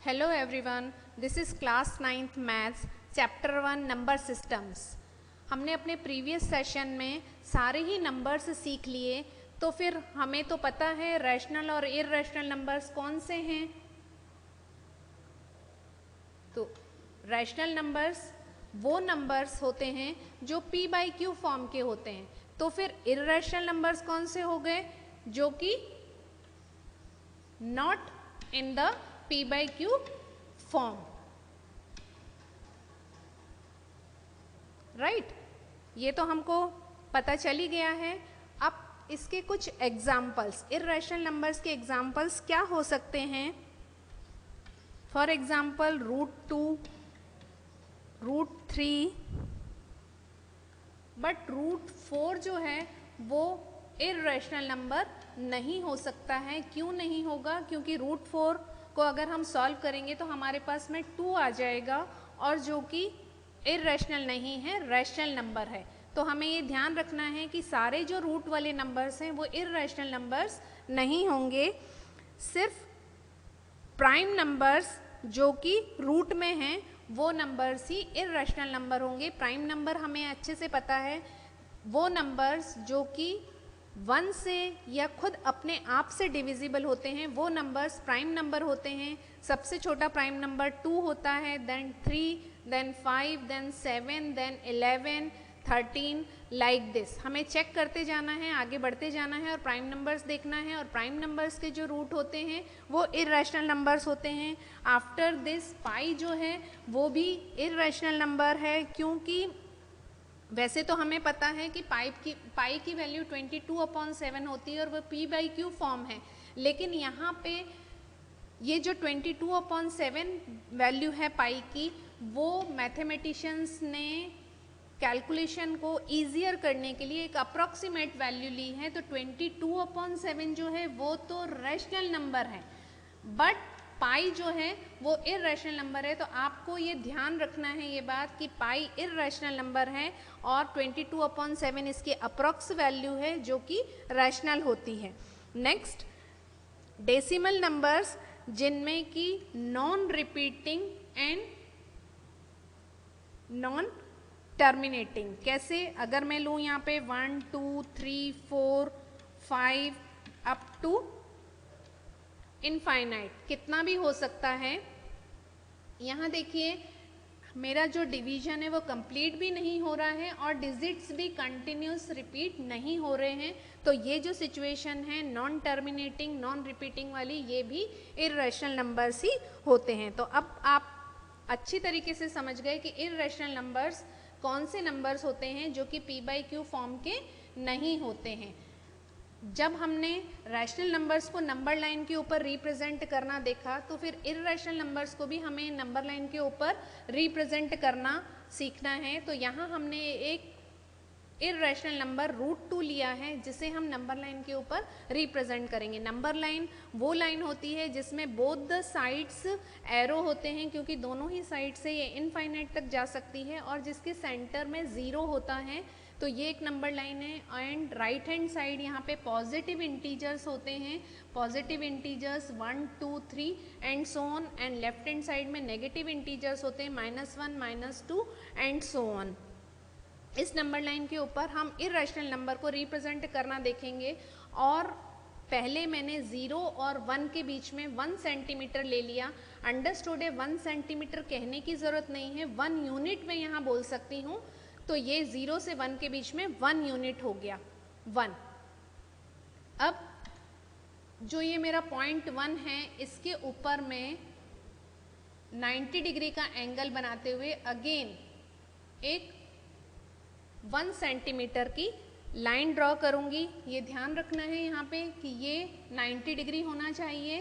Hello everyone, this is class 9th maths chapter 1 number systems। हमने अपने previous session में सारे ही नंबर्स सीख लिए, तो फिर हमें तो पता है रैशनल और इर्रेशनल नंबर्स कौन से हैं। तो रैशनल नंबर्स वो नंबर्स होते हैं जो p बाई क्यू फॉर्म के होते हैं। तो फिर इर्रेशनल नंबर्स कौन से हो गए, जो कि not in the p by Q form, right. ये तो हमको पता चल ही गया है। अब इसके कुछ एग्जाम्पल्स, इर्रेशनल नंबर्स के एग्जाम्पल्स क्या हो सकते हैं। फॉर एग्जाम्पल √2, √3, बट √4 जो है वो इर्रेशनल नंबर नहीं हो सकता है। क्यों नहीं होगा? क्योंकि √4 को अगर हम सॉल्व करेंगे तो हमारे पास में 2 आ जाएगा, और जो कि इर्रेशनल नहीं है, रैशनल नंबर है। तो हमें ये ध्यान रखना है कि सारे जो रूट वाले नंबर्स हैं वो इर्रेशनल नंबर्स नहीं होंगे। सिर्फ प्राइम नंबर्स जो कि रूट में हैं वो नंबर्स ही इर्रेशनल नंबर होंगे। प्राइम नंबर हमें अच्छे से पता है, वो नंबर्स जो कि 1 से या खुद अपने आप से डिविजिबल होते हैं वो नंबर्स प्राइम नंबर होते हैं। सबसे छोटा प्राइम नंबर 2 होता है, then 3, then 5, then 7, then 11, 13, like this. हमें चेक करते जाना है, आगे बढ़ते जाना है और प्राइम नंबर्स देखना है। और प्राइम नंबर्स के जो रूट होते हैं वो इर्रेशनल नंबर्स होते हैं। आफ्टर दिस पाई जो है वो भी इर्रेशनल नंबर है, क्योंकि वैसे तो हमें पता है कि पाई की वैल्यू 22/7 होती है और वो p बाई क्यू फॉर्म है। लेकिन यहाँ पे ये जो 22/7 वैल्यू है पाई की, वो मैथमेटिशियंस ने कैलकुलेशन को ईजियर करने के लिए एक अप्रॉक्सीमेट वैल्यू ली है। तो 22/7 जो है वो तो रैशनल नंबर है, बट पाई जो है वो इर्रेशनल नंबर है। तो आपको ये ध्यान रखना है ये बात कि पाई इर्रेशनल नंबर है और 22/7 इसकी अप्रॉक्स वैल्यू है जो कि रैशनल होती है। नेक्स्ट, डेसिमल नंबर्स जिनमें कि non repeating and non terminating. कैसे? अगर मैं लूँ यहाँ पे 1, 2, 3, 4, 5 अप टू इनफाइनाइट, कितना भी हो सकता है। यहाँ देखिए मेरा जो डिवीजन है वो कंप्लीट भी नहीं हो रहा है और डिजिट्स भी कंटिन्यूस रिपीट नहीं हो रहे हैं। तो ये जो सिचुएशन है नॉन टर्मिनेटिंग नॉन रिपीटिंग वाली, ये भी इर्रेशनल नंबर्स ही होते हैं। तो अब आप अच्छी तरीके से समझ गए कि इर्रेशनल नंबर्स कौन से नंबर्स होते हैं जो कि p बाई क्यू फॉर्म के नहीं होते हैं। जब हमने रैशनल नंबर्स को नंबर लाइन के ऊपर रिप्रेजेंट करना देखा, तो फिर इर्रेशनल नंबर्स को भी हमें नंबर लाइन के ऊपर रिप्रेजेंट करना सीखना है। तो यहाँ हमने एक इर्रेशनल नंबर √2 लिया है जिसे हम नंबर लाइन के ऊपर रिप्रेजेंट करेंगे। नंबर लाइन वो लाइन होती है जिसमें बोथ द साइड्स एरो होते हैं, क्योंकि दोनों ही साइड से ये इनफाइनाइट तक जा सकती है, और जिसके सेंटर में 0 होता है। तो ये एक नंबर लाइन है। एंड राइट हैंड साइड यहाँ पे पॉजिटिव इंटीजर्स होते हैं, positive integers 1, 2, 3 and so on. And left hand side में नेगेटिव इंटीजर्स होते हैं -1, -2 एंड सो ऑन। इस नंबर लाइन के ऊपर हम इर्रेशनल नंबर को रिप्रेजेंट करना देखेंगे। और पहले मैंने 0 और 1 के बीच में 1 सेंटीमीटर ले लिया। अंडरस्टूड है, 1 सेंटीमीटर कहने की ज़रूरत नहीं है, 1 यूनिट में यहाँ बोल सकती हूँ। तो ये 0 से 1 के बीच में 1 यूनिट हो गया, 1। अब जो ये मेरा पॉइंट 1 है, इसके ऊपर मैं 90 डिग्री का एंगल बनाते हुए अगेन एक 1 सेंटीमीटर की लाइन ड्रॉ करूंगी। ये ध्यान रखना है यहाँ पे कि ये 90 डिग्री होना चाहिए।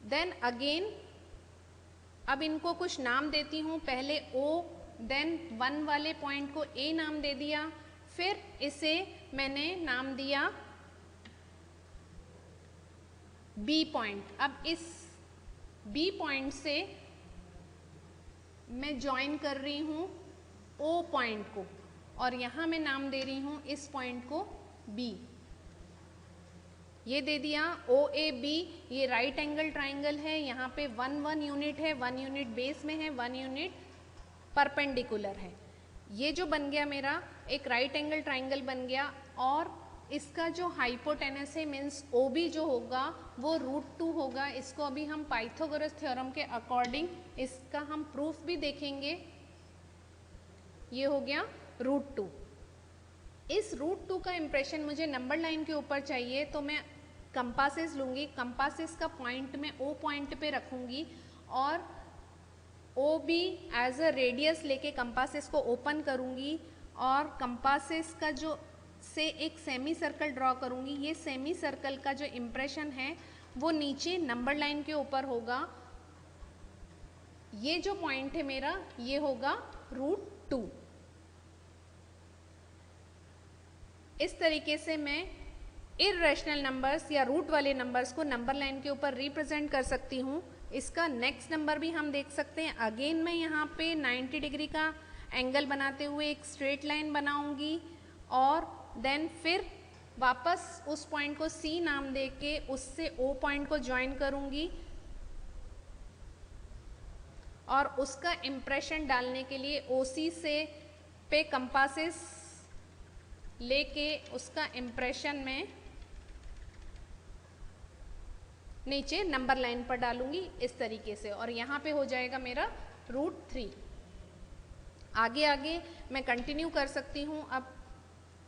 देन अगेन अब इनको कुछ नाम देती हूँ। पहले O, देन 1 वाले पॉइंट को A नाम दे दिया, फिर इसे मैंने नाम दिया B पॉइंट। अब इस B पॉइंट से मैं ज्वाइन कर रही हूँ O पॉइंट को, और यहाँ मैं नाम दे रही हूँ इस पॉइंट को B। ये दे दिया OAB, ये राइट एंगल ट्राइंगल है, यहाँ पे 1 यूनिट है, 1 यूनिट बेस में है, 1 यूनिट परपेंडिकुलर है। ये जो बन गया मेरा एक राइट एंगल ट्राइंगल बन गया, और इसका जो हाइपोटेनस है मीन्स OB जो होगा वो √2 होगा। इसको अभी हम पाइथागोरस थ्योरम के अकॉर्डिंग इसका हम प्रूफ भी देखेंगे। ये हो गया √2। इस √2 का इम्प्रेशन मुझे नंबर लाइन के ऊपर चाहिए, तो मैं कंपासेस लूँगी। कंपासेस का पॉइंट मैं O पॉइंट पे रखूँगी और OB एज अ रेडियस लेके कंपासेस को ओपन करूँगी और कंपासेस का जो से एक सेमी सर्कल ड्रॉ करूँगी। ये सेमी सर्कल का जो इम्प्रेशन है वो नीचे नंबर लाइन के ऊपर होगा। ये जो पॉइंट है मेरा ये होगा √2। इस तरीके से मैं इर्रेशनल नंबर्स या रूट वाले नंबर्स को नंबर लाइन के ऊपर रिप्रेजेंट कर सकती हूँ। इसका नेक्स्ट नंबर भी हम देख सकते हैं। अगेन मैं यहाँ पे 90 डिग्री का एंगल बनाते हुए एक स्ट्रेट लाइन बनाऊंगी और देन फिर वापस उस पॉइंट को C नाम दे के उससे O पॉइंट को ज्वाइन करूंगी और उसका इम्प्रेशन डालने के लिए OC से पे कंपासेस लेके उसका इम्प्रेशन में नीचे नंबर लाइन पर डालूंगी इस तरीके से, और यहाँ पे हो जाएगा मेरा √3। आगे आगे मैं कंटिन्यू कर सकती हूँ। अब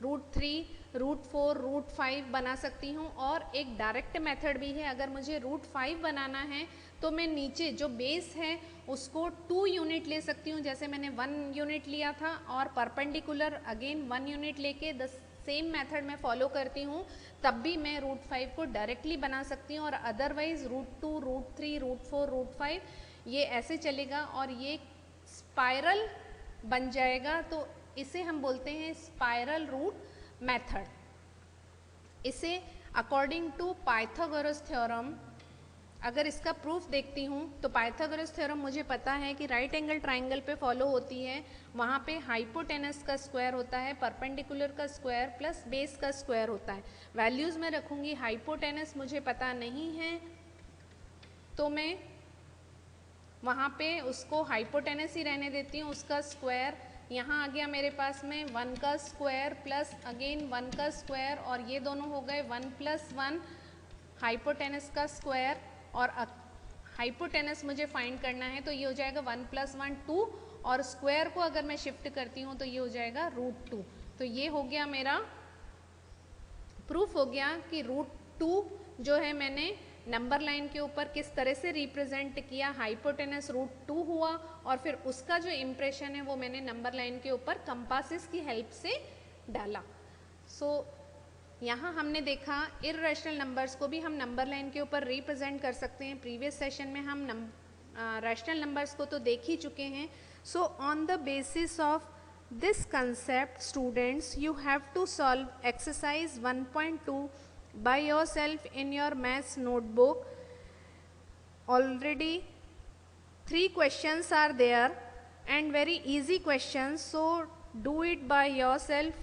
√3, √4, √5 बना सकती हूँ, और एक डायरेक्ट मेथड भी है। अगर मुझे √5 बनाना है तो मैं नीचे जो बेस है उसको 2 यूनिट ले सकती हूँ, जैसे मैंने 1 यूनिट लिया था, और परपेंडिकुलर अगेन 1 यूनिट लेके द सेम मेथड में फॉलो करती हूँ, तब भी मैं √5 को डायरेक्टली बना सकती हूँ। और अदरवाइज √2, √3, √4, √5 ये ऐसे चलेगा और ये स्पाइरल बन जाएगा। तो इसे हम बोलते हैं स्पाइरल रूट मेथड। इसे अकॉर्डिंग टू पाइथागोरस थ्योरम अगर इसका प्रूफ देखती हूँ तो पाइथागोरस थ्योरम मुझे पता है कि राइट एंगल ट्राइंगल पे फॉलो होती है। वहाँ पे हाइपोटेनस का स्क्वायर होता है, परपेंडिकुलर का स्क्वायर प्लस बेस का स्क्वायर होता है। वैल्यूज़ में रखूँगी। हाइपोटेनस मुझे पता नहीं है तो मैं वहाँ पे उसको हाइपोटेनस ही रहने देती हूँ। उसका स्क्वायर यहाँ आ गया मेरे पास में 1 का स्क्वायर प्लस अगेन 1 का स्क्वायर, और ये दोनों हो गए 1 + 1 हाइपोटेनस का स्क्वायर, और हाइपोटेनस मुझे फाइंड करना है तो ये हो जाएगा 1 + 1 2, और स्क्वायर को अगर मैं शिफ्ट करती हूँ तो ये हो जाएगा √2। तो ये हो गया मेरा प्रूफ हो गया कि √2 जो है मैंने नंबर लाइन के ऊपर किस तरह से रिप्रेजेंट किया। हाइपोटेनस √2 हुआ और फिर उसका जो इम्प्रेशन है वो मैंने नंबर लाइन के ऊपर कंपासेस की हेल्प से डाला। सो यहाँ हमने देखा इर्रेशनल नंबर्स को भी हम नंबर लाइन के ऊपर रिप्रेजेंट कर सकते हैं। प्रीवियस सेशन में हम रैशनल नंबर्स को तो देख ही चुके हैं। So on the basis of this concept students you have to solve exercise 1.2 by yourself in your maths notebook. Already 3 questions are there and very easy questions, so do it by yourself.